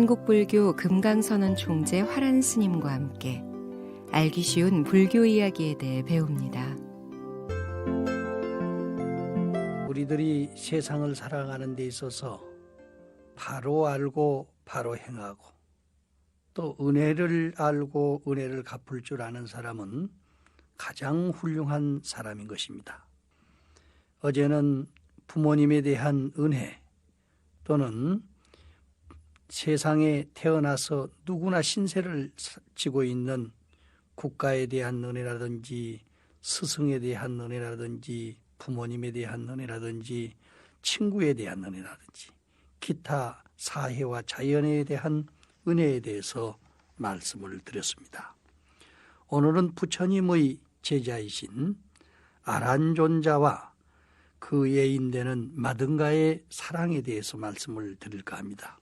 한국불교 금강선언 총재 화란 스님과 함께 알기 쉬운 불교 이야기에 대해 배웁니다. 우리들이 세상을 살아가는 데 있어서 바로 알고 바로 행하고 또 은혜를 알고 은혜를 갚을 줄 아는 사람은 가장 훌륭한 사람인 것입니다. 어제는 부모님에 대한 은혜 또는 세상에 태어나서 누구나 신세를 지고 있는 국가에 대한 은혜라든지 스승에 대한 은혜라든지 부모님에 대한 은혜라든지 친구에 대한 은혜라든지 기타 사회와 자연에 대한 은혜에 대해서 말씀을 드렸습니다. 오늘은 부처님의 제자이신 아란존자와 그 예인되는 마등가의 사랑에 대해서 말씀을 드릴까 합니다.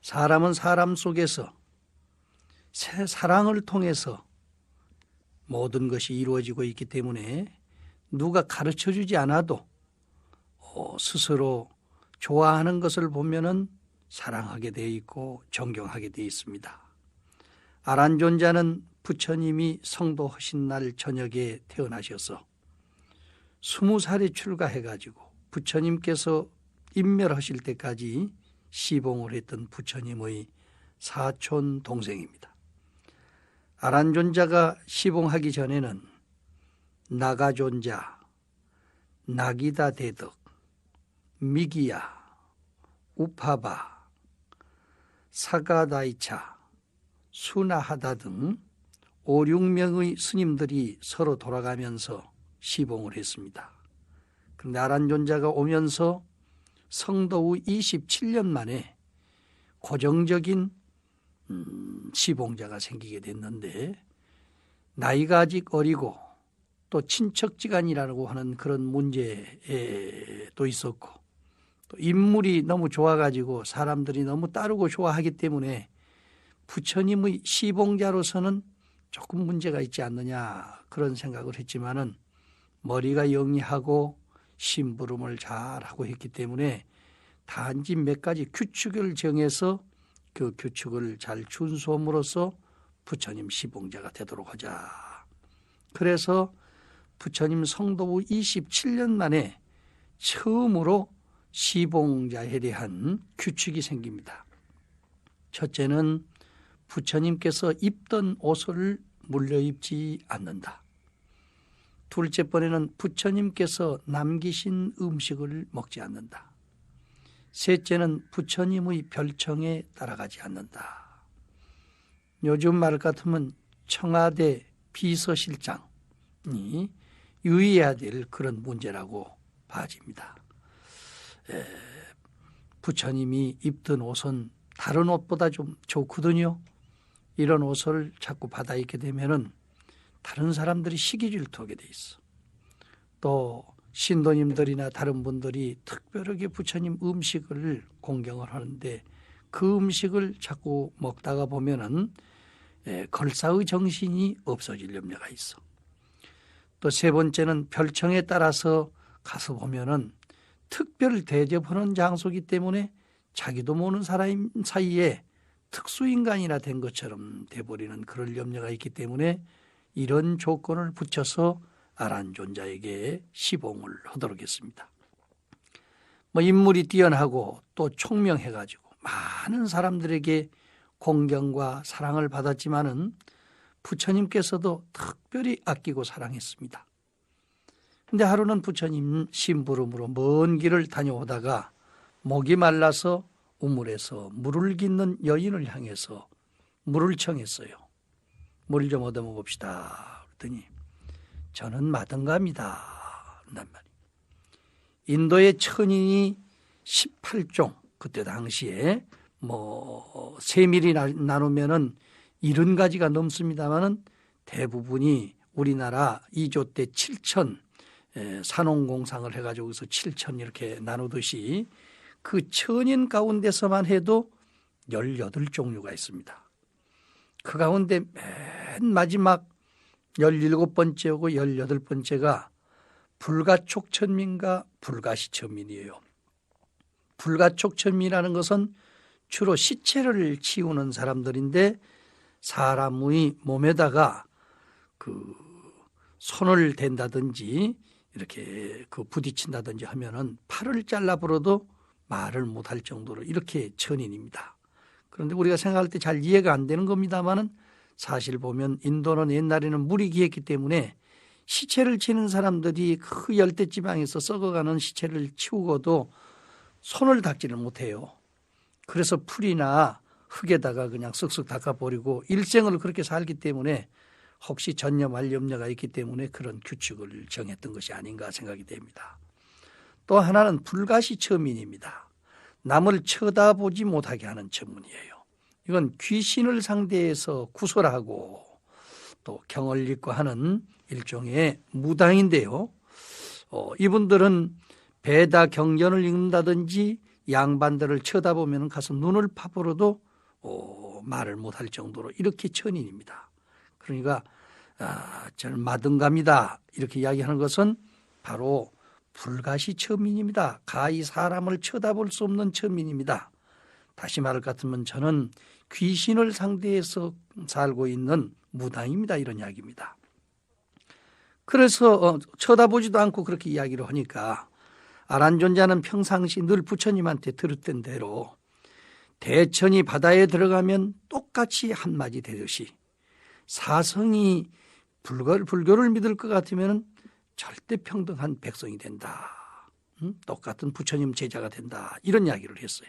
사람은 사람 속에서 사랑을 통해서 모든 것이 이루어지고 있기 때문에 누가 가르쳐주지 않아도 스스로 좋아하는 것을 보면은 사랑하게 되어 있고 존경하게 되어 있습니다. 아란존자는 부처님이 성도하신 날 저녁에 태어나셔서 20살에 출가해가지고 부처님께서 인멸하실 때까지 시봉을 했던 부처님의 사촌 동생입니다. 아란존자가 시봉하기 전에는 나가존자, 나기다 대덕, 미기야, 우파바, 사가다이차, 수나하다 등 5, 6명의 스님들이 서로 돌아가면서 시봉을 했습니다. 그런데 아란존자가 오면서 성도 후 27년 만에 고정적인 시봉자가 생기게 됐는데 나이가 아직 어리고 또 친척지간이라고 하는 그런 문제도 있었고 또 인물이 너무 좋아가지고 사람들이 너무 따르고 좋아하기 때문에 부처님의 시봉자로서는 조금 문제가 있지 않느냐 그런 생각을 했지만은 머리가 영리하고 심부름을 잘하고 했기 때문에 단지 몇 가지 규칙을 정해서 그 규칙을 잘 준수함으로써 부처님 시봉자가 되도록 하자. 그래서 부처님 성도 후 27년 만에 처음으로 시봉자에 대한 규칙이 생깁니다. 첫째는 부처님께서 입던 옷을 물려 입지 않는다. 둘째 번에는 부처님께서 남기신 음식을 먹지 않는다. 셋째는 부처님의 별청에 따라가지 않는다. 요즘 말 같으면 청와대 비서실장이 유의해야 될 그런 문제라고 봐집니다. 부처님이 입던 옷은 다른 옷보다 좀 좋거든요. 이런 옷을 자꾸 받아 입게 되면은 다른 사람들이 시기 질투하게 돼 있어. 또 신도님들이나 다른 분들이 특별하게 부처님 음식을 공경을 하는데 그 음식을 자꾸 먹다가 보면은 걸사의 정신이 없어질 염려가 있어. 또 세 번째는 별청에 따라서 가서 보면은 특별 대접하는 장소이기 때문에 자기도 모르는 사람 사이에 특수인간이나 된 것처럼 돼버리는 그럴 염려가 있기 때문에 이런 조건을 붙여서 아란존자에게 시봉을 하도록 했습니다. 인물이 뛰어나고 또 총명해가지고 많은 사람들에게 공경과 사랑을 받았지만은 부처님께서도 특별히 아끼고 사랑했습니다. 근데 하루는 부처님 심부름으로 먼 길을 다녀오다가 목이 말라서 우물에서 물을 깃는 여인을 향해서 물을 청했어요. 물 좀 얻어 먹읍시다. 그랬더니 저는 마등가입니다. 한단 말이에요. 인도의 천인이 18종 그때 당시에 세밀히 나누면은 70가지가 넘습니다만은 대부분이 우리나라 2조 때 7천 산홍공상을 해가지고 그래서 7천 이렇게 나누듯이 그 천인 가운데서만 해도 18종류가 있습니다. 그 가운데 맨 마지막 17번째고 18번째가 불가촉천민과 불가시천민이에요. 불가촉천민이라는 것은 주로 시체를 치우는 사람들인데 사람의 몸에다가 그 손을 댄다든지 이렇게 그 부딪힌다든지 하면은 팔을 잘라버려도 말을 못할 정도로 이렇게 천인입니다. 그런데 우리가 생각할 때 잘 이해가 안 되는 겁니다만은 사실 보면 인도는 옛날에는 물이 귀했기 때문에 시체를 치는 사람들이 그 열대지방에서 썩어가는 시체를 치우고도 손을 닦지를 못해요. 그래서 풀이나 흙에다가 그냥 쓱쓱 닦아버리고 일생을 그렇게 살기 때문에 혹시 전염할 염려가 있기 때문에 그런 규칙을 정했던 것이 아닌가 생각이 됩니다. 또 하나는 불가시처민입니다. 남을 쳐다보지 못하게 하는 처문이에요. 이건 귀신을 상대해서 구설하고 또 경을 읽고 하는 일종의 무당인데요. 이분들은 배다 경전을 읽는다든지 양반들을 쳐다보면 가서 눈을 파버려도 말을 못할 정도로 이렇게 천인입니다. 그러니까 저는 마등갑니다 이렇게 이야기하는 것은 바로 불가시처민입니다. 가히 사람을 쳐다볼 수 없는 처민입니다. 다시 말할 것 같으면 저는 귀신을 상대해서 살고 있는 무당입니다. 이런 이야기입니다. 그래서 쳐다보지도 않고 그렇게 이야기를 하니까 아란존자는 평상시 늘 부처님한테 들었던 대로 대천이 바다에 들어가면 똑같이 한마디 되듯이 사성이 불교를 믿을 것 같으면 절대 평등한 백성이 된다. 똑같은 부처님 제자가 된다. 이런 이야기를 했어요.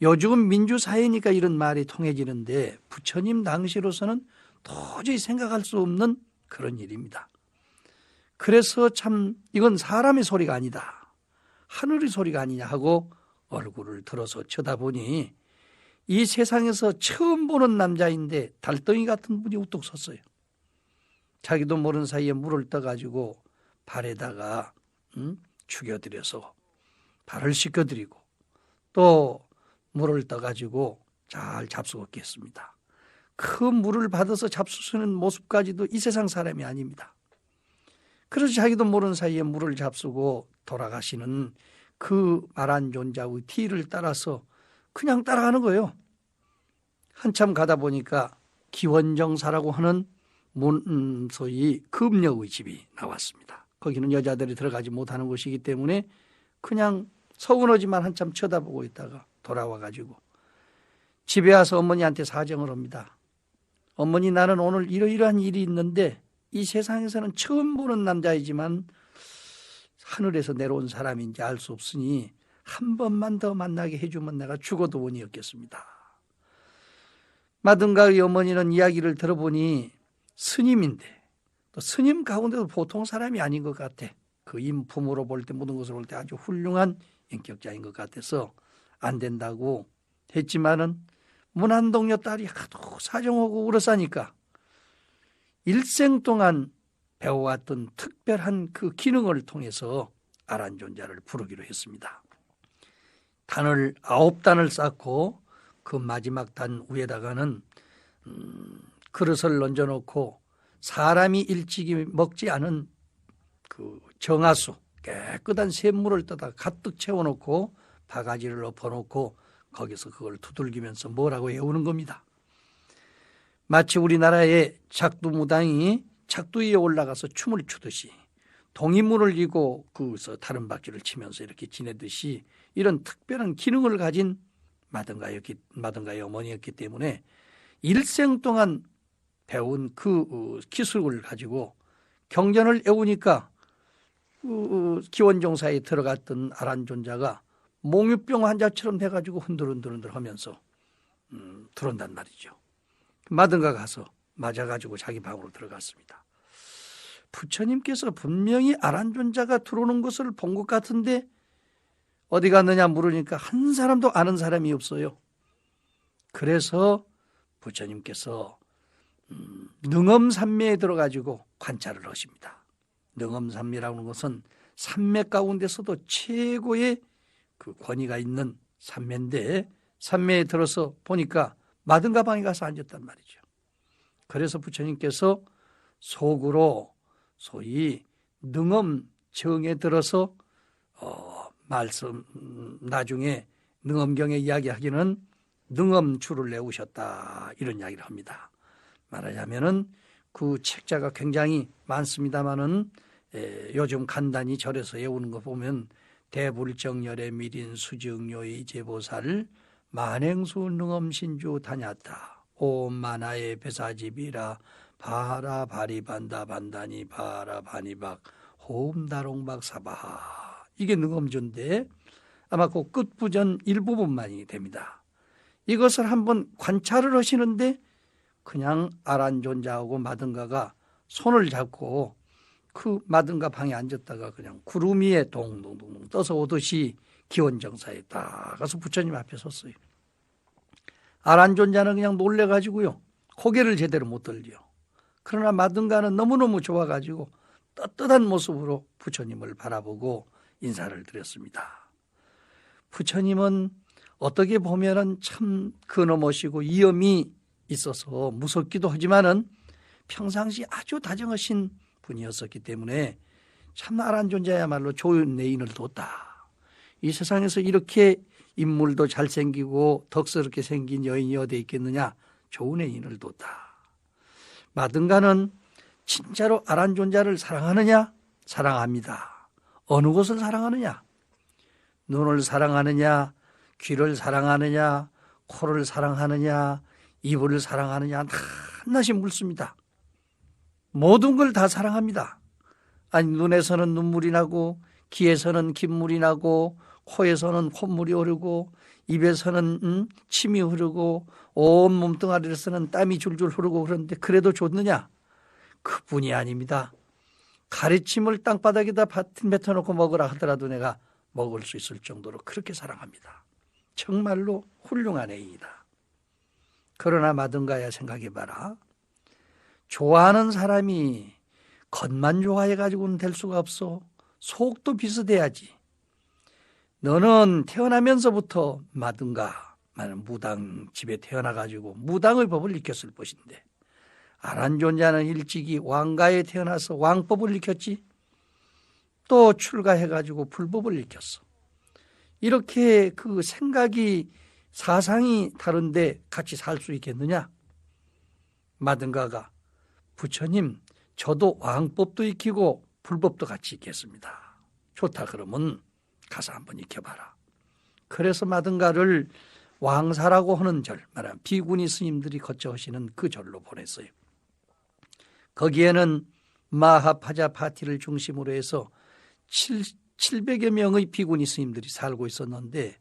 요즘 민주사회니까 이런 말이 통해지는데 부처님 당시로서는 도저히 생각할 수 없는 그런 일입니다. 그래서 참 이건 사람의 소리가 아니다. 하늘의 소리가 아니냐 하고 얼굴을 들어서 쳐다보니 이 세상에서 처음 보는 남자인데 달덩이 같은 분이 우뚝 섰어요. 자기도 모르는 사이에 물을 떠가지고 발에다가 죽여들여서 발을 씻겨드리고 또 물을 떠가지고 잘 잡수었게 했습니다. 그 물을 받아서 잡수시는 모습까지도 이 세상 사람이 아닙니다. 그래서 자기도 모르는 사이에 물을 잡수고 돌아가시는 그 아란존자의 뒤를 따라서 그냥 따라가는 거예요. 한참 가다 보니까 기원정사라고 하는 소위 금녀의 집이 나왔습니다. 거기는 여자들이 들어가지 못하는 곳이기 때문에 그냥 서운하지만 한참 쳐다보고 있다가 돌아와가지고 집에 와서 어머니한테 사정을 합니다. 어머니, 나는 오늘 이러이러한 일이 있는데 이 세상에서는 처음 보는 남자이지만 하늘에서 내려온 사람인지 알 수 없으니 한 번만 더 만나게 해주면 내가 죽어도 원이 없겠습니다. 마등가의 어머니는 이야기를 들어보니 스님인데 또 스님 가운데도 보통 사람이 아닌 것 같아. 그 인품으로 볼 때 모든 것을 볼 때 아주 훌륭한 인격자인 것 같아서 안 된다고 했지만은 문안동녀 딸이 하도 사정하고 울었으니까 일생 동안 배워왔던 특별한 그 기능을 통해서 아란존자를 부르기로 했습니다. 단을 9단을 쌓고 그 마지막 단 위에다가는 그릇을 얹어놓고 사람이 일찍이 먹지 않은 그 정화수 깨끗한 샘물을 떠다 가득 채워놓고 바가지를 엎어놓고 거기서 그걸 두들기면서 뭐라고 외우는 겁니다. 마치 우리나라의 작두무당이 작두 위에 올라가서 춤을 추듯이 동이문을 이고 그서 다른 바퀴를 치면서 이렇게 지내듯이 이런 특별한 기능을 가진 마등가의 어머니였기 때문에 일생 동안 배운 그 기술을 가지고 경전을 외우니까 기원종사에 들어갔던 아란존자가 몽유병 환자처럼 돼가지고 흔들흔들 하면서 들어온단 말이죠. 마등가 가서 맞아가지고 자기 방으로 들어갔습니다. 부처님께서 분명히 아란존자가 들어오는 것을 본 것 같은데 어디 갔느냐 물으니까 한 사람도 아는 사람이 없어요. 그래서 부처님께서 능엄산매에 들어가지고 관찰을 하십니다. 능엄산매라고 하는 것은 산매 가운데서도 최고의 그 권위가 있는 산매인데 산매에 들어서 보니까 마등가 방에 가서 앉았단 말이죠. 그래서 부처님께서 속으로 소위 능엄정에 들어서 나중에 능엄경에 이야기하기는 능엄주를 내우셨다 이런 이야기를 합니다. 말하자면은 그 책자가 굉장히 많습니다마는 요즘 간단히 절에서 외우는 거 보면 대불정열의 미린 수증요의 제보살 만행수 능엄신주 다녔다. 오 만하의 배사집이라 바라 바리반다 반다니 바라 바니박 호음다롱박 사바하. 이게 능엄주인데 아마 그 끝부전 일부분만이 됩니다. 이것을 한번 관찰을 하시는데 그냥 아란존자하고 마등가가 손을 잡고 그 마등가 방에 앉았다가 그냥 구름 위에 동동동 떠서 오듯이 기원정사에 딱 가서 부처님 앞에 섰어요. 아란존자는 그냥 놀래가지고요. 고개를 제대로 못 들려. 그러나 마등가는 너무너무 좋아가지고 떳떳한 모습으로 부처님을 바라보고 인사를 드렸습니다. 부처님은 어떻게 보면은 참 근엄하시고 위엄이 있어서 무섭기도 하지만은 평상시 아주 다정하신 분이었었기 때문에 참 아란존자야말로 좋은 내인을 뒀다. 이 세상에서 이렇게 인물도 잘생기고 덕스럽게 생긴 여인이 어디 있겠느냐. 좋은 애인을 뒀다. 마등가는 진짜로 아란존자를 사랑하느냐? 사랑합니다. 어느 것을 사랑하느냐? 눈을 사랑하느냐? 귀를 사랑하느냐? 코를 사랑하느냐? 이불을 사랑하느냐? 하나씩 묻습니다. 모든 걸 다 사랑합니다. 아니 눈에서는 눈물이 나고 귀에서는 깃물이 나고 코에서는 콧물이 흐르고 입에서는 침이 흐르고 온 몸뚱아리에서는 땀이 줄줄 흐르고 그러는데 그래도 좋느냐? 그뿐이 아닙니다. 가래침을 땅바닥에다 뱉어놓고 먹으라 하더라도 내가 먹을 수 있을 정도로 그렇게 사랑합니다. 정말로 훌륭한 애인이다. 그러나 마등가야 생각해봐라. 좋아하는 사람이 겉만 좋아해가지고는 될 수가 없어. 속도 비슷해야지. 너는 태어나면서부터 마등가, 무당 집에 태어나가지고 무당의 법을 익혔을 것인데 아란존자는 일찍이 왕가에 태어나서 왕법을 익혔지. 또 출가해가지고 불법을 익혔어. 이렇게 그 생각이 사상이 다른데 같이 살 수 있겠느냐? 마등가가 부처님 저도 왕법도 익히고 불법도 같이 익혔습니다. 좋다 그러면 가서 한번 익혀봐라. 그래서 마등가를 왕사라고 하는 절, 말하면 비구니 스님들이 거쳐오시는 그 절로 보냈어요. 거기에는 마하파자 파티를 중심으로 해서 700여 명의 비구니 스님들이 살고 있었는데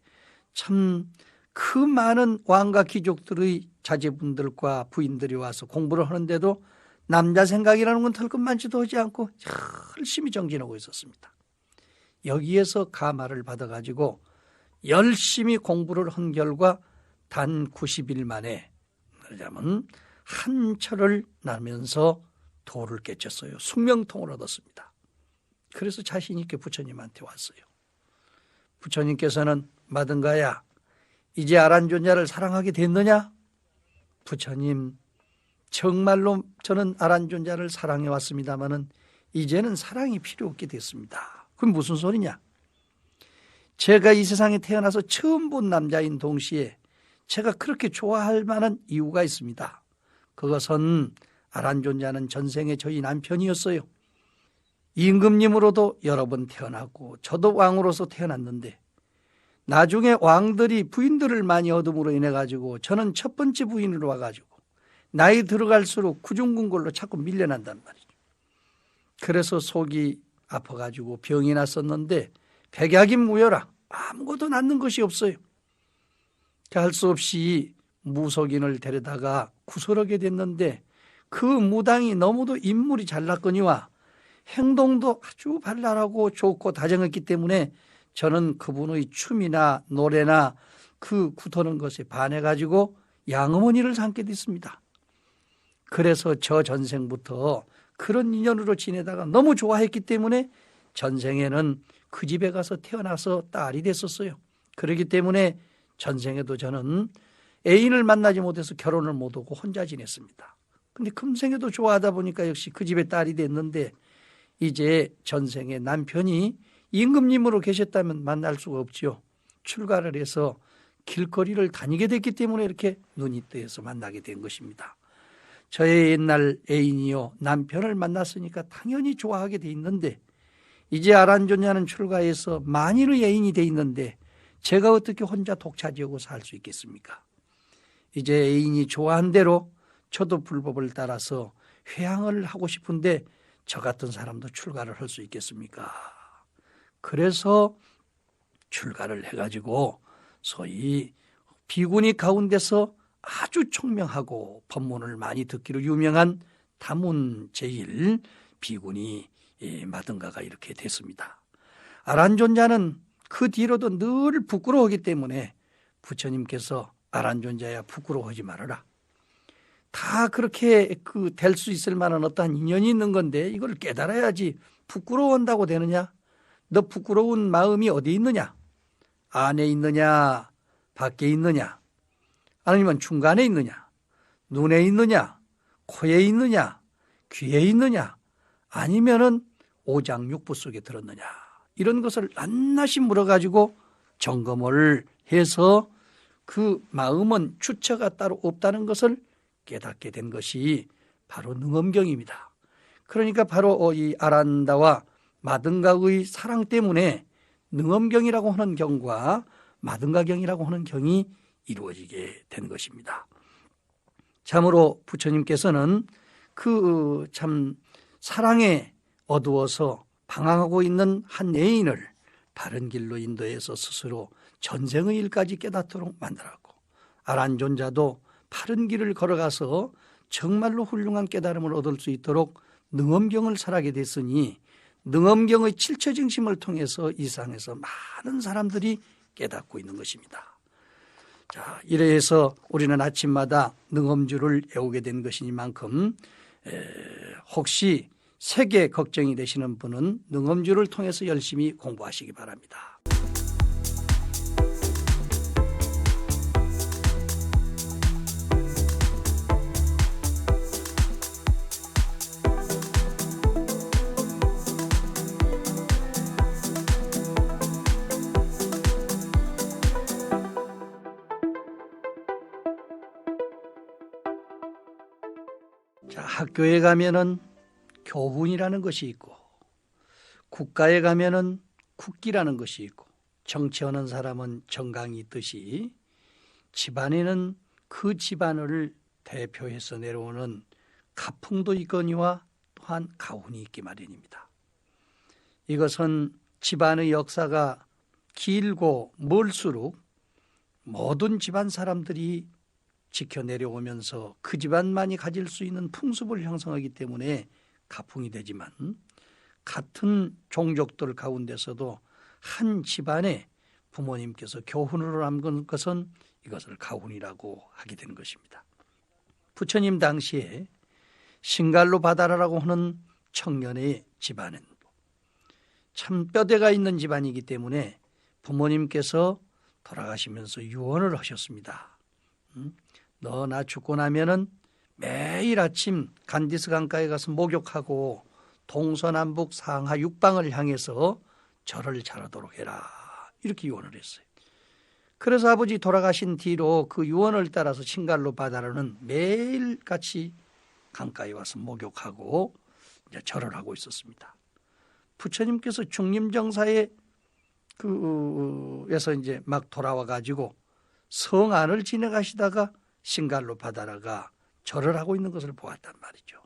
참 그 많은 왕과 귀족들의 자제분들과 부인들이 와서 공부를 하는데도 남자 생각이라는 건 털끝만치도 하지 않고 열심히 정진하고 있었습니다. 여기에서 가마를 받아가지고 열심히 공부를 한 결과 단 90일 만에 말하자면 한 철을 나면서 도를 깨쳤어요. 숙명통을 얻었습니다. 그래서 자신 있게 부처님한테 왔어요. 부처님께서는 마등가야 이제 아란존자를 사랑하게 됐느냐? 부처님 정말로 저는 아란존자를 사랑해 왔습니다마는 이제는 사랑이 필요 없게 됐습니다. 그럼 무슨 소리냐? 제가 이 세상에 태어나서 처음 본 남자인 동시에 제가 그렇게 좋아할 만한 이유가 있습니다. 그것은 아란존자는 전생에 저희 남편이었어요. 임금님으로도 여러 번 태어나고 저도 왕으로서 태어났는데 나중에 왕들이 부인들을 많이 얻음으로 인해 가지고 저는 첫 번째 부인으로 와가지고 나이 들어갈수록 구중궁궐로 자꾸 밀려난단 말이죠. 그래서 속이 아파가지고 병이 났었는데 백약인무효라 아무것도 낫는 것이 없어요. 할 수 없이 무속인을 데려다가 구설하게 됐는데 그 무당이 너무도 인물이 잘났거니와 행동도 아주 발랄하고 좋고 다정했기 때문에 저는 그분의 춤이나 노래나 그 구토는 것에 반해가지고 양어머니를 삼게 됐습니다. 그래서 저 전생부터 그런 인연으로 지내다가 너무 좋아했기 때문에 전생에는 그 집에 가서 태어나서 딸이 됐었어요. 그렇기 때문에 전생에도 저는 애인을 만나지 못해서 결혼을 못하고 혼자 지냈습니다. 근데 금생에도 좋아하다 보니까 역시 그 집에 딸이 됐는데 이제 전생에 남편이 임금님으로 계셨다면 만날 수가 없지요. 출가를 해서 길거리를 다니게 됐기 때문에 이렇게 눈이 뜨여서 만나게 된 것입니다. 저의 옛날 애인이요 남편을 만났으니까 당연히 좋아하게 돼 있는데 이제 아란존냐는 출가해서 만인의 애인이 돼 있는데 제가 어떻게 혼자 독차지하고 살 수 있겠습니까? 이제 애인이 좋아한 대로 저도 불법을 따라서 회향을 하고 싶은데 저 같은 사람도 출가를 할 수 있겠습니까? 그래서 출가를 해가지고 소위 비구니 가운데서 아주 총명하고 법문을 많이 듣기로 유명한 다문제일 비구니 마등가가 이렇게 됐습니다. 아란존자는 그 뒤로도 늘 부끄러워하기 때문에 부처님께서 아란존자야 부끄러워하지 말아라. 다 그렇게 될 수 있을 만한 어떠한 인연이 있는 건데 이걸 깨달아야지 부끄러워한다고 되느냐? 너 부끄러운 마음이 어디 있느냐? 안에 있느냐? 밖에 있느냐? 아니면 중간에 있느냐? 눈에 있느냐? 코에 있느냐? 귀에 있느냐? 아니면은 오장육부 속에 들었느냐? 이런 것을 낱낱이 물어가지고 점검을 해서 그 마음은 주체가 따로 없다는 것을 깨닫게 된 것이 바로 능엄경입니다. 그러니까 바로 이 아란다와 마등가의 사랑 때문에 능엄경이라고 하는 경과 마등가경이라고 하는 경이 이루어지게 된 것입니다. 참으로 부처님께서는 그 참 사랑에 어두워서 방황하고 있는 한 애인을 바른 길로 인도해서 스스로 전생의 일까지 깨닫도록 만들었고 아란존자도 바른 길을 걸어가서 정말로 훌륭한 깨달음을 얻을 수 있도록 능엄경을 설하게 됐으니 능엄경의 칠처증심을 통해서 이 세상에서 많은 사람들이 깨닫고 있는 것입니다. 자, 이래서 우리는 아침마다 능엄주를 외우게 된 것이니만큼 혹시 세계 걱정이 되시는 분은 능엄주를 통해서 열심히 공부하시기 바랍니다. 자, 학교에 가면은 교훈이라는 것이 있고 국가에 가면은 국기라는 것이 있고 정치하는 사람은 정강이 있듯이 집안에는 그 집안을 대표해서 내려오는 가풍도 있거니와 또한 가훈이 있기 마련입니다. 이것은 집안의 역사가 길고 멀수록 모든 집안 사람들이 지켜 내려오면서 그 집안만이 가질 수 있는 풍습을 형성하기 때문에 가풍이 되지만 같은 종족들 가운데서도 한 집안에 부모님께서 교훈으로 남긴 것은 이것을 가훈이라고 하게 되는 것입니다. 부처님 당시에 신갈로 바다라라고 하는 청년의 집안은 참 뼈대가 있는 집안이기 때문에 부모님께서 돌아가시면서 유언을 하셨습니다. 너 나 죽고 나면은 매일 아침 간디스 강가에 가서 목욕하고 동서남북 상하 육방을 향해서 절을 잘하도록 해라. 이렇게 유언을 했어요. 그래서 아버지 돌아가신 뒤로 그 유언을 따라서 신갈로 바다로는 매일같이 강가에 와서 목욕하고 이제 절을 하고 있었습니다. 부처님께서 중림정사에 에서 이제 막 돌아와 가지고 성 안을 지나가시다가 신갈로 바다라가 절을 하고 있는 것을 보았단 말이죠.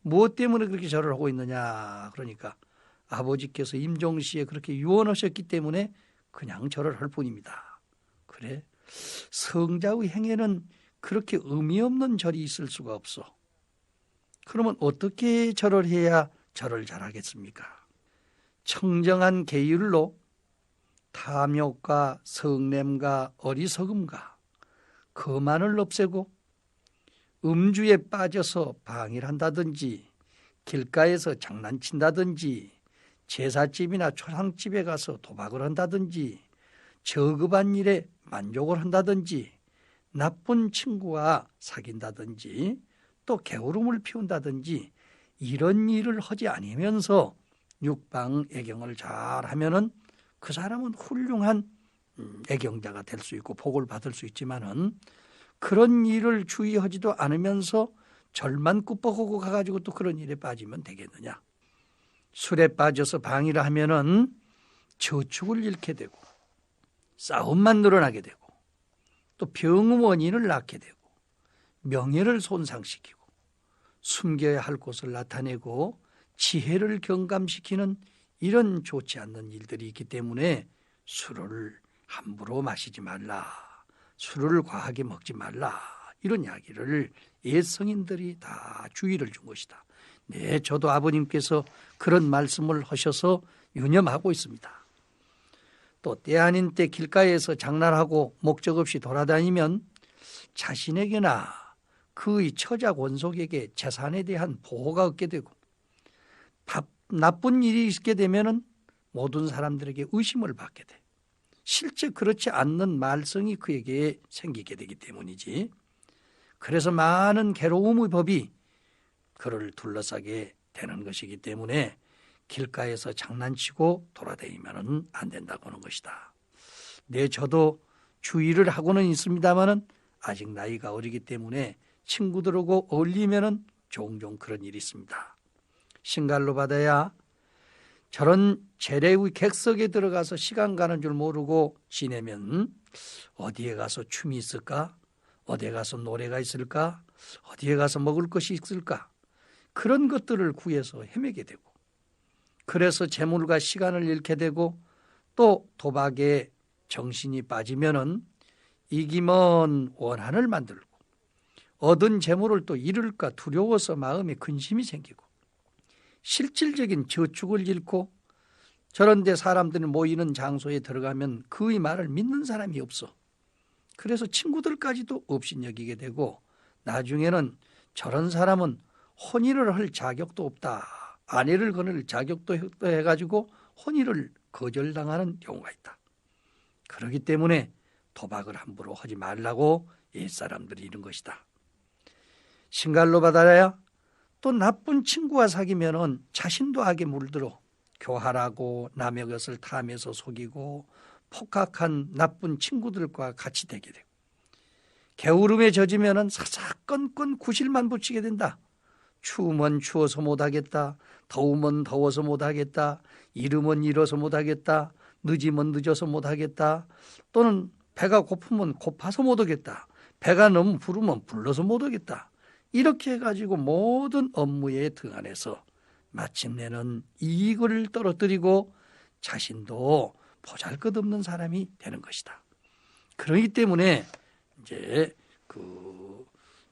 무엇 때문에 그렇게 절을 하고 있느냐? 그러니까 아버지께서 임종시에 그렇게 유언하셨기 때문에 그냥 절을 할 뿐입니다. 그래, 성자의 행에는 그렇게 의미 없는 절이 있을 수가 없어. 그러면 어떻게 절을 해야 절을 잘하겠습니까? 청정한 계율로 탐욕과 성냄과 어리석음과 거만을 없애고 음주에 빠져서 방해를 한다든지 길가에서 장난친다든지 제사집이나 초상집에 가서 도박을 한다든지 저급한 일에 만족을 한다든지 나쁜 친구와 사귄다든지 또 게으름을 피운다든지 이런 일을 하지 않으면서 육방 애경을 잘 하면은 그 사람은 훌륭한 애경자가 될 수 있고 복을 받을 수 있지만은 그런 일을 주의하지도 않으면서 절만 꾸벅하고 가가지고 또 그런 일에 빠지면 되겠느냐. 술에 빠져서 방이라 하면은 저축을 잃게 되고 싸움만 늘어나게 되고 또 병의 원인을 낳게 되고 명예를 손상시키고 숨겨야 할 곳을 나타내고 지혜를 경감시키는 이런 좋지 않는 일들이 있기 때문에 술을 함부로 마시지 말라. 술을 과하게 먹지 말라. 이런 이야기를 옛 성인들이 다 주의를 준 것이다. 네, 저도 아버님께서 그런 말씀을 하셔서 유념하고 있습니다. 또 때 아닌 때 길가에서 장난하고 목적 없이 돌아다니면 자신에게나 그의 처자 권속에게 재산에 대한 보호가 없게 되고 나쁜 일이 있게 되면은 모든 사람들에게 의심을 받게 돼. 실제 그렇지 않는 말썽이 그에게 생기게 되기 때문이지. 그래서 많은 괴로움의 법이 그를 둘러싸게 되는 것이기 때문에 길가에서 장난치고 돌아다니면 안 된다고 하는 것이다. 네, 저도 주의를 하고는 있습니다마는 아직 나이가 어리기 때문에 친구들하고 어울리면은 종종 그런 일이 있습니다. 신갈로 받아야 저런 재래의 객석에 들어가서 시간 가는 줄 모르고 지내면 어디에 가서 춤이 있을까? 어디에 가서 노래가 있을까? 어디에 가서 먹을 것이 있을까? 그런 것들을 구해서 헤매게 되고 그래서 재물과 시간을 잃게 되고 또 도박에 정신이 빠지면은 이기면 원한을 만들고 얻은 재물을 또 잃을까 두려워서 마음에 근심이 생기고 실질적인 저축을 잃고 저런 데 사람들이 모이는 장소에 들어가면 그의 말을 믿는 사람이 없어. 그래서 친구들까지도 업신여기게 되고 나중에는 저런 사람은 혼인을 할 자격도 없다. 아내를 거늘 자격도 해가지고 혼인을 거절당하는 경우가 있다. 그렇기 때문에 도박을 함부로 하지 말라고 옛사람들이 이런 것이다. 신갈로 받아야 또 나쁜 친구와 사귀면은 자신도 악에 물들어 교활하고 남의 것을 탐해서 속이고 폭악한 나쁜 친구들과 같이 되게 되고 게으름에 젖으면은 사사건건 구실만 붙이게 된다. 추우면 추워서 못하겠다. 더우면 더워서 못하겠다. 이르면 이뤄서 못하겠다. 늦으면 늦어서 못하겠다. 또는 배가 고프면 고파서 못하겠다. 배가 너무 부르면 불러서 못하겠다. 이렇게 해가지고 모든 업무에 등한해서 마침내는 이익을 떨어뜨리고 자신도 보잘것없는 사람이 되는 것이다. 그렇기 때문에 이제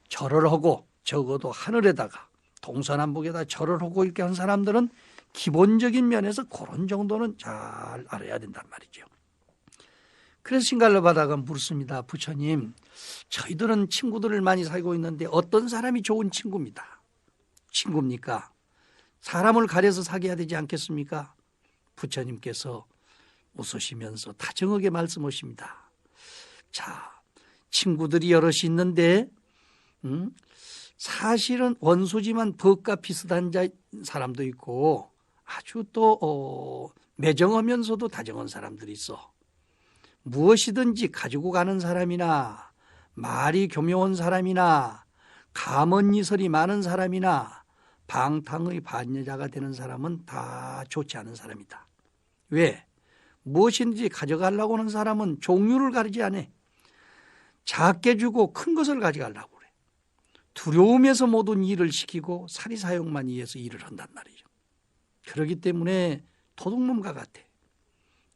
절을 하고 적어도 하늘에다가 동서남북에다 절을 하고 이렇게 한 사람들은 기본적인 면에서 그런 정도는 잘 알아야 된단 말이죠. 그래서 신갈로 바다가 묻습니다. 부처님, 저희들은 친구들을 많이 사귀고 있는데 어떤 사람이 좋은 친구입니까? 사람을 가려서 사귀어야 되지 않겠습니까? 부처님께서 웃으시면서 다정하게 말씀하십니다. 자, 친구들이 여럿이 있는데 사실은 원수지만 법과 비슷한 사람도 있고 아주 또 매정하면서도 다정한 사람들이 있어. 무엇이든지 가지고 가는 사람이나 말이 교묘한 사람이나 감언이설이 많은 사람이나 방탕의 반여자가 되는 사람은 다 좋지 않은 사람이다. 왜? 무엇인지 가져가려고 하는 사람은 종류를 가리지 않아. 작게 주고 큰 것을 가져가려고 그래. 두려움에서 모든 일을 시키고 사리사욕만 위해서 일을 한단 말이죠. 그렇기 때문에 도둑놈과 같아.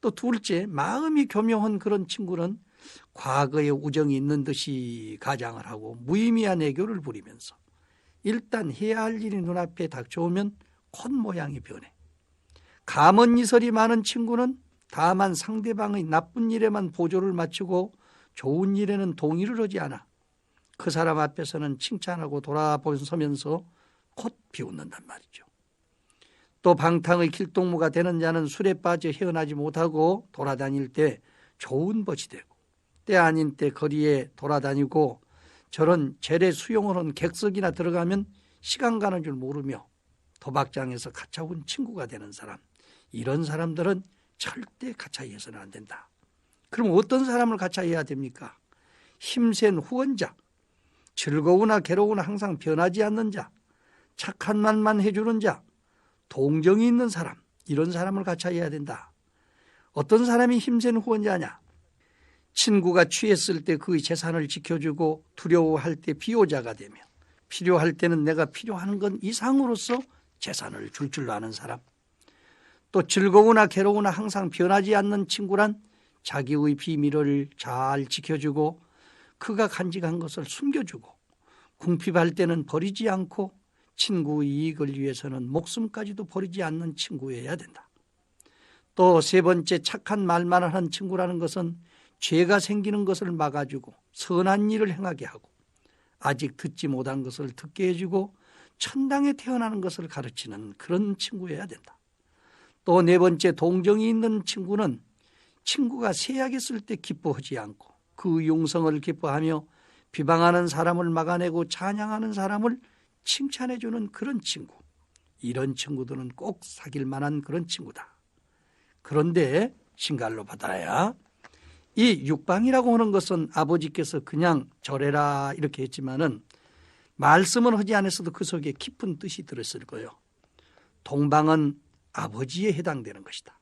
또 둘째, 마음이 교묘한 그런 친구는 과거에 우정이 있는 듯이 가장을 하고 무의미한 애교를 부리면서 일단 해야 할 일이 눈앞에 닥쳐오면 콧모양이 변해. 감언이설이 많은 친구는 다만 상대방의 나쁜 일에만 보조를 맞추고 좋은 일에는 동의를 하지 않아. 그 사람 앞에서는 칭찬하고 돌아보면서 콧 비웃는단 말이죠. 또 방탕의 길동무가 되는 자는 술에 빠져 헤어나지 못하고 돌아다닐 때 좋은 벗이 되고 때 아닌 때 거리에 돌아다니고 저런 재래 수용을 한 객석이나 들어가면 시간 가는 줄 모르며 도박장에서 가차운 친구가 되는 사람, 이런 사람들은 절대 가차이해서는 안 된다. 그럼 어떤 사람을 같이 해야 됩니까? 힘센 후원자, 즐거우나 괴로우나 항상 변하지 않는 자, 착한 말만 해주는 자, 동정이 있는 사람, 이런 사람을 같이 해야 된다. 어떤 사람이 힘센 후원자냐? 친구가 취했을 때 그의 재산을 지켜주고 두려워할 때 비호자가 되며 필요할 때는 내가 필요한 건 이상으로서 재산을 줄 아는 사람. 또 즐거우나 괴로우나 항상 변하지 않는 친구란 자기의 비밀을 잘 지켜주고 그가 간직한 것을 숨겨주고 궁핍할 때는 버리지 않고 친구의 이익을 위해서는 목숨까지도 버리지 않는 친구여야 된다. 또 세 번째, 착한 말만 하는 친구라는 것은 죄가 생기는 것을 막아주고 선한 일을 행하게 하고 아직 듣지 못한 것을 듣게 해주고 천당에 태어나는 것을 가르치는 그런 친구여야 된다. 또 네 번째, 동정이 있는 친구는 친구가 쇠약했을 때 기뻐하지 않고 그 용성을 기뻐하며 비방하는 사람을 막아내고 찬양하는 사람을 칭찬해 주는 그런 친구. 이런 친구들은 꼭 사귈 만한 그런 친구다. 그런데 신갈로 받아야 이 육방이라고 하는 것은 아버지께서 그냥 절해라 이렇게 했지만은 말씀은 하지 않았어도 그 속에 깊은 뜻이 들었을 거예요. 동방은 아버지에 해당되는 것이다.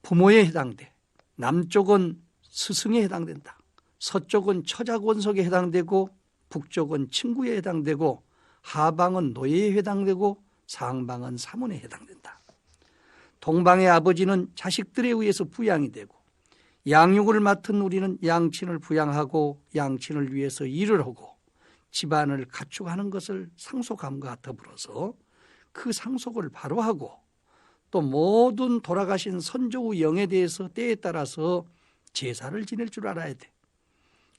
부모에 해당돼. 남쪽은 스승에 해당된다. 서쪽은 처자권속에 해당되고 북쪽은 친구에 해당되고 하방은 노예에 해당되고 상방은 사문에 해당된다. 동방의 아버지는 자식들에 의해서 부양이 되고 양육을 맡은 우리는 양친을 부양하고 양친을 위해서 일을 하고 집안을 가축하는 것을 상속함과 더불어서 그 상속을 바로 하고 또 모든 돌아가신 선조의 영에 대해서 때에 따라서 제사를 지낼 줄 알아야 돼.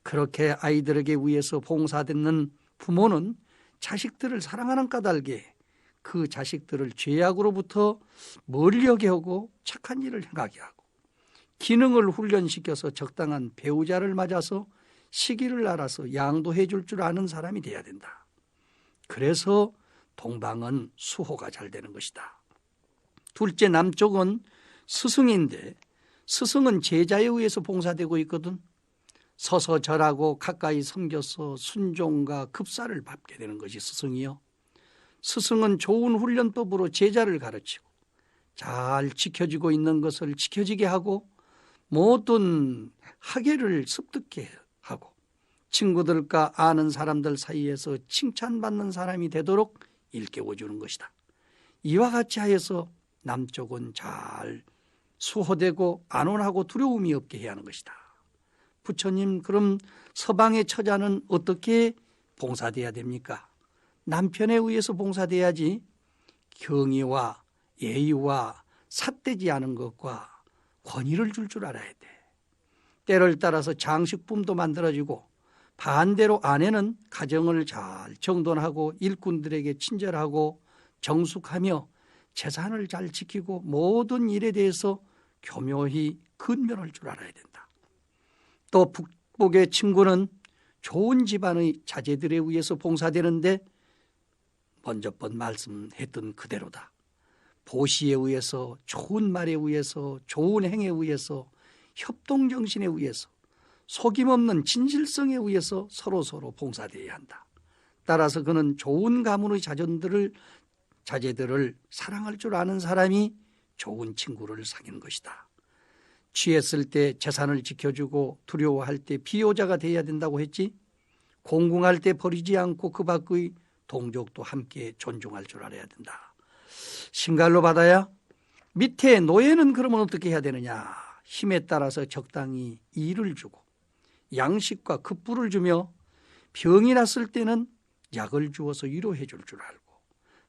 그렇게 아이들에게 위해서 봉사되는 부모는 자식들을 사랑하는 까닭에 그 자식들을 죄악으로부터 멀리하게 하고 착한 일을 행하게 하고 기능을 훈련시켜서 적당한 배우자를 맞아서 시기를 알아서 양도해 줄 아는 사람이 돼야 된다. 그래서 동방은 수호가 잘 되는 것이다. 둘째, 남쪽은 스승인데 스승은 제자에 의해서 봉사되고 있거든. 서서 절하고 가까이 섬겨서 순종과 급사를 밟게 되는 것이 스승이요. 스승은 좋은 훈련법으로 제자를 가르치고 잘 지켜지고 있는 것을 지켜지게 하고 모든 학예를 습득게 하고 친구들과 아는 사람들 사이에서 칭찬받는 사람이 되도록 일깨워주는 것이다. 이와 같이 하여서 남쪽은 잘 수호되고 안온하고 두려움이 없게 해야 하는 것이다. 부처님, 그럼 서방의 처자는 어떻게 봉사돼야 됩니까? 남편에 의해서 봉사돼야지. 경의와 예의와 삿되지 않은 것과 권위를 줄 알아야 돼. 때를 따라서 장식품도 만들어지고 반대로 아내는 가정을 잘 정돈하고 일꾼들에게 친절하고 정숙하며 재산을 잘 지키고 모든 일에 대해서 교묘히 근면할 줄 알아야 된다. 또 북쪽의 친구는 좋은 집안의 자제들에 의해서 봉사되는데 먼저 번 말씀했던 그대로다. 보시에 의해서, 좋은 말에 의해서, 좋은 행에 의해서, 협동정신에 의해서, 속임없는 진실성에 의해서 서로 봉사되어야 한다. 따라서 그는 좋은 가문의 자제들을 사랑할 줄 아는 사람이 좋은 친구를 사귀는 것이다. 취했을 때 재산을 지켜주고 두려워할 때 비호자가 되어야 된다고 했지. 공궁할 때 버리지 않고 그 밖의 동족도 함께 존중할 줄 알아야 된다. 신갈로 받아야 밑에 노예는 그러면 어떻게 해야 되느냐. 힘에 따라서 적당히 일을 주고 양식과 급부를 주며 병이 났을 때는 약을 주어서 위로해 줄 알고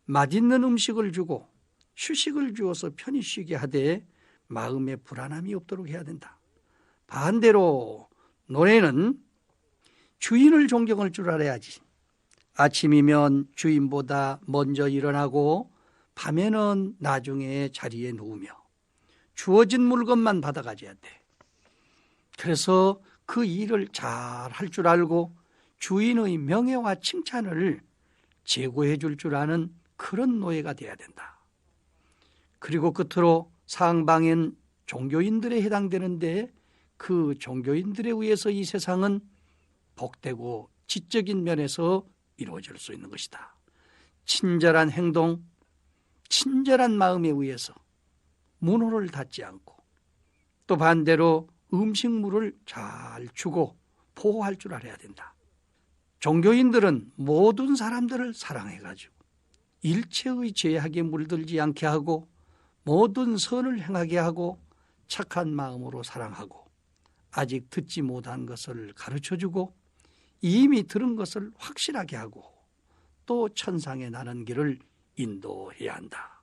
맛있는 음식을 주고 휴식을 주어서 편히 쉬게 하되 마음에 불안함이 없도록 해야 된다. 반대로 노예는 주인을 존경할 줄 알아야지. 아침이면 주인보다 먼저 일어나고 밤에는 나중에 자리에 누우며 주어진 물건만 받아가져야 돼. 그래서 그 일을 잘 할 줄 알고 주인의 명예와 칭찬을 제고해 줄 아는 그런 노예가 돼야 된다. 그리고 끝으로 상방엔 종교인들에 해당되는데 그 종교인들에 의해서 이 세상은 복되고 지적인 면에서 이루어질 수 있는 것이다. 친절한 행동, 친절한 마음에 의해서 문호를 닫지 않고 또 반대로 음식물을 잘 주고 보호할 줄 알아야 된다. 종교인들은 모든 사람들을 사랑해가지고 일체의 죄악에 물들지 않게 하고 모든 선을 행하게 하고 착한 마음으로 사랑하고 아직 듣지 못한 것을 가르쳐주고 이미 들은 것을 확실하게 하고 또 천상에 나는 길을 인도해야 한다.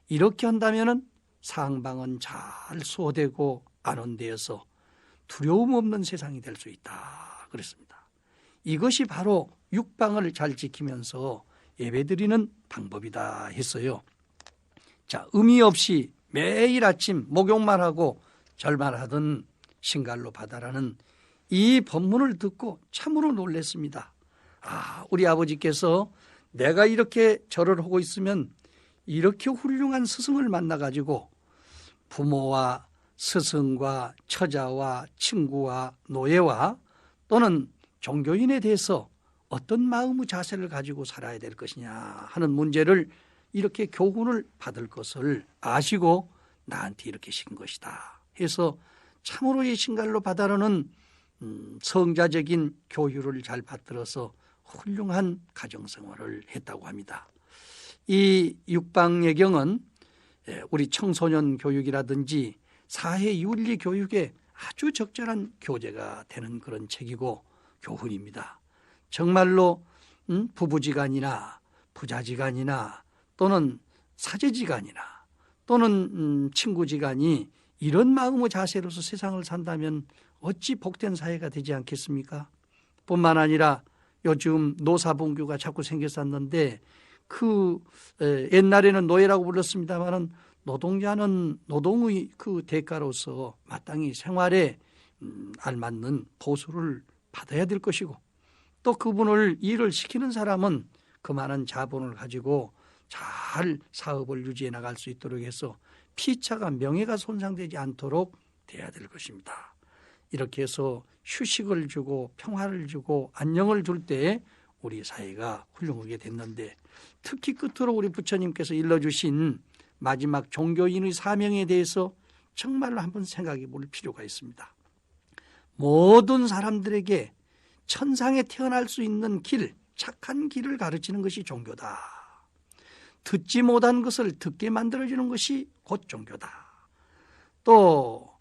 이렇게 한다면 상방은 잘 수호되고 안온되어서 두려움 없는 세상이 될 수 있다 그랬습니다. 이것이 바로 육방을 잘 지키면서 예배드리는 방법이다 했어요. 자, 의미 없이 매일 아침 목욕만 하고 절만 하던 신갈로 바다라는 이 법문을 듣고 참으로 놀랐습니다. 우리 아버지께서 내가 이렇게 절을 하고 있으면 이렇게 훌륭한 스승을 만나가지고 부모와 스승과 처자와 친구와 노예와 또는 종교인에 대해서 어떤 마음의 자세를 가지고 살아야 될 것이냐 하는 문제를 이렇게 교훈을 받을 것을 아시고 나한테 이렇게 시킨 것이다 해서 참으로 이 신갈로 바다로는 성자적인 교육을 잘 받들어서 훌륭한 가정생활을 했다고 합니다. 이 육방예경은 우리 청소년 교육이라든지 사회윤리 교육에 아주 적절한 교재가 되는 그런 책이고 교훈입니다. 정말로 부부지간이나 부자지간이나 또는 사제지간이나 또는 친구지간이 이런 마음의 자세로서 세상을 산다면 어찌 복된 사회가 되지 않겠습니까? 뿐만 아니라 요즘 노사분규가 자꾸 생겼었는데 옛날에는 노예라고 불렀습니다마는 노동자는 노동의 그 대가로서 마땅히 생활에 알맞는 보수를 받아야 될 것이고 또 그분을 일을 시키는 사람은 그 많은 자본을 가지고 잘 사업을 유지해 나갈 수 있도록 해서 피차가 명예가 손상되지 않도록 돼야 될 것입니다. 이렇게 해서 휴식을 주고 평화를 주고 안녕을 줄 때 우리 사회가 훌륭하게 됐는데 특히 끝으로 우리 부처님께서 일러주신 마지막 종교인의 사명에 대해서 정말로 한번 생각해 볼 필요가 있습니다. 모든 사람들에게 천상에 태어날 수 있는 길, 착한 길을 가르치는 것이 종교다. 듣지 못한 것을 듣게 만들어주는 것이 곧 종교다. 또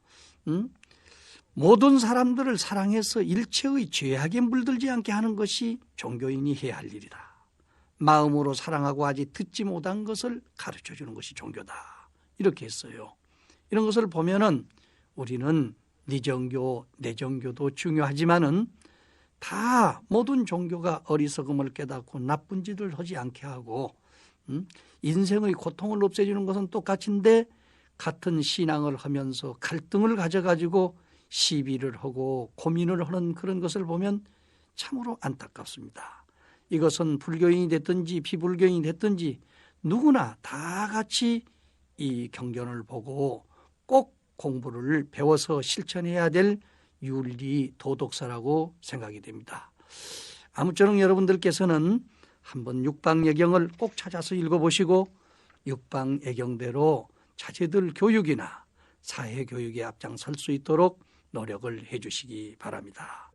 모든 사람들을 사랑해서 일체의 죄악에 물들지 않게 하는 것이 종교인이 해야 할 일이다. 마음으로 사랑하고 아직 듣지 못한 것을 가르쳐주는 것이 종교다. 이렇게 했어요. 이런 것을 보면은 우리는 네 종교, 내 종교도 중요하지만은 다 모든 종교가 어리석음을 깨닫고 나쁜 짓을 하지 않게 하고 인생의 고통을 없애주는 것은 똑같은데 같은 신앙을 하면서 갈등을 가져가지고 시비를 하고 고민을 하는 그런 것을 보면 참으로 안타깝습니다. 이것은 불교인이 됐든지 비불교인이 됐든지 누구나 다 같이 이 경전을 보고 꼭 공부를 배워서 실천해야 될 윤리 도덕사라고 생각이 됩니다. 아무쪼록 여러분들께서는 한번 육방예경을 꼭 찾아서 읽어보시고 육방예경대로 자제들 교육이나 사회교육에 앞장설 수 있도록 노력을 해 주시기 바랍니다.